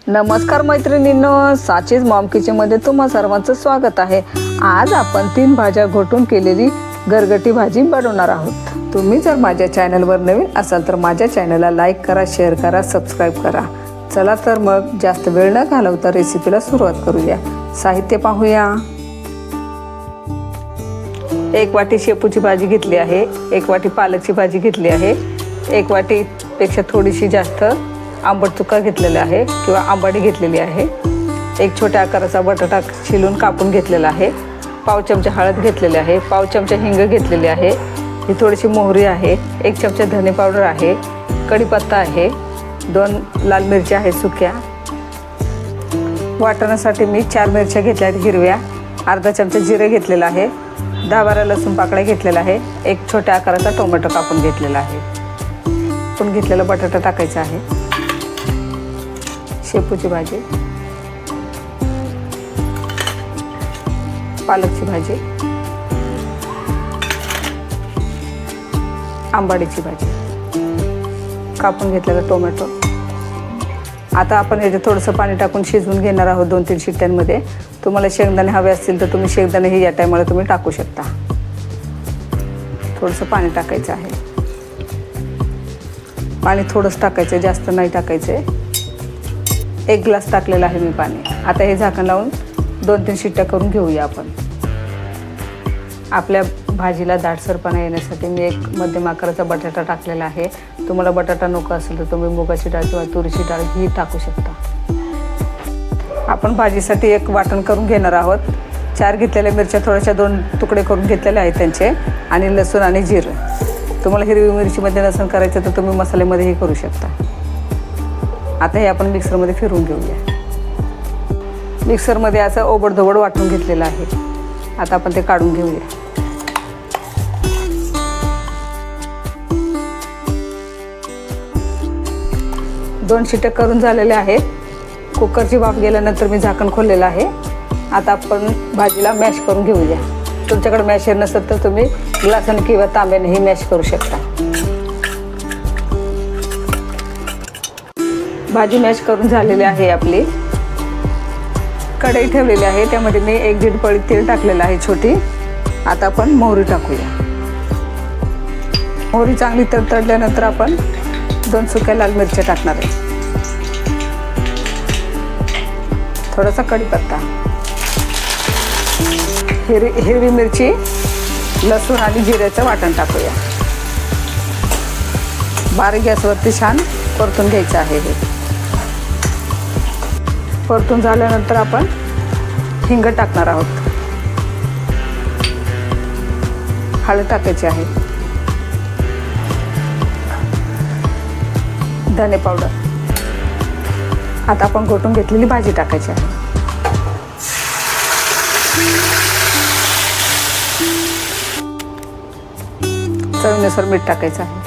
नमस्कार मैत्रिणींनो, साचीज मॉम किचनमध्ये तुम्हा सर्वांचं स्वागत आहे। आज आपण 3 भाज्या घोटून केलेली गरगटी भाजी बनवणार आहोत। तुम्ही जर माझ्या चॅनलवर नवीन असाल तर माझ्या चॅनलला लाईक करा, शेअर करा, सबस्क्राइब करा। चला तर मग जास्त वेळ न घालवता रेसिपीला सुरुवात करूया। साहित्य पाहूया। 1 वाटी शेपूची भाजी घेतली आहे, 1 वाटी पालकची भाजी घेतली आहे, 1 वाटीपेक्षा थोडीशी जास्त आंबट चुका घेतलेला आहे किंवा आंबाडी घेतलेली आहे, 1 छोट्या आकाराचा बटाटा छिलून कापून घेतलेला आहे, पाव चमचा हळद घेतलेली आहे, पाव चमचा हिंग घेतलेली आहे, ही थोडीशी मोहरी आहे, 1 चमचा धने पावडर आहे, कढीपत्ता आहे, 2 लाल मिरच्या आहेत सुक्या। वाटणासाठी मी 4 मिरच्या घेतल्या आहेत हिरव्या, अर्धा चमचा जिरे घेतलेला आहे, 10-12 लसूण पाकळ्या घेतलेला आहे, 1 छोट्या आकाराचा टोमॅटो कापून घेतलेला आहे। आपण घेतलेला बटाटा टाकायचा आहे। शेपूची भाजी, पालकची भाजी, आंबाडीची भाजी, कापून घेतलेला टोमॅटो। आता आपण याच्यात थोडंसं पाणी टाकून शिजवून घेणार आहोत 2-3 शिट्ट्यांमध्ये। तुम्हाला शेंगदाणे हवे असतील तर तुम्ही शेंगदाणेही या टायमाला तुम्ही टाकू शकता। थोडंसं पाणी टाकायचं आहे, पाणी थोडंच टाकायचं, जास्त नाही टाकायचं। 1 ग्लास टाकलेला आहे मी पाणी। आता हे झाकण लावून 2-3 शिट्ट्या करून घेऊया आपण। आपल्या भाजीला दाटसरपणा येण्यासाठी मी 1 मध्यम आकाराचा बटाटा टाकलेला आहे। तुम्हाला बटाटा नको असेल तर तुम्ही मुगाची डाळ किंवा तुरीची डाळ ही टाकू शकता। आपण भाजीसाठी 1 वाटण करून घेणार आहोत। 4 घेतलेल्या मिरच्या थोड्याशा 2 तुकडे करून घेतलेले आहेत त्यांचे, आणि लसूण आणि जिरं। तुम्हाला हिरवी मिरचीमध्ये लसूण करायचं तर तुम्ही मसाल्यामध्येही करू शकता। आता हे आपण मिक्सरमध्ये फिरवून घेऊया। मिक्सरमध्ये असं ओबडधोबड वाटून घेतलेलं आहे। आता आपण ते काढून घेऊया। दोन शिट्ट्या करून झालेल्या आहेत। कुकरची वाफ गेल्यानंतर मी झाकण खोललेलं आहे। आता आपण भाजीला मॅश करून घेऊया। तुमच्याकडे मॅशर नसेल तर तुम्ही ग्लासाने किंवा तांब्यानेही मॅश करू शकता। भाजी मॅश करून झालेली आहे आपली। कढई ठेवलेली आहे, त्यामध्ये मी 1-1.5 पळी तेल टाकलेलं आहे छोटी। आता आपण मोहरी टाकूया। मोहरी चांगली तडतडल्यानंतर आपण 2 सुक्या लाल मिरच्या टाकणार आहे, थोडासा कढीपत्ता, हिरवी मिरची, लसूण आणि जिऱ्याचं वाटण टाकूया। बारीक गॅसवरती छान परतून घ्यायचं आहे। हे परतून झाल्यानंतर आपण हिंग टाकणार आहोत, हळद टाकायची आहे, धने पावडर। आता आपण घोटून घेतलेली भाजी टाकायची आहे। चवीनुसार मीठ टाकायचं आहे।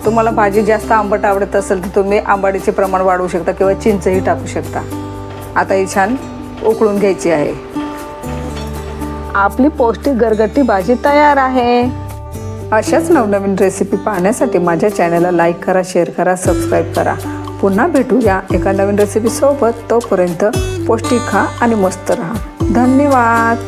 तुम्हाला भाजी जास्त आंबट आवडत असेल तर तुम्ही आंबाडीचे प्रमाण वाढवू शकता किंवा चिंचही टाकू शकता। आता ही छान उकळून घ्यायची आहे। आपली पौष्टिक गरगटी भाजी तयार आहे। अशाच नवनवीन रेसिपी पाहण्यासाठी माझ्या चॅनलला लाईक करा, शेअर करा, सबस्क्राइब करा। पुन्हा भेटूया एका नवीन रेसिपी सोबत। तोपर्यंत पौष्टिक खा आणि मस्त रहा। धन्यवाद।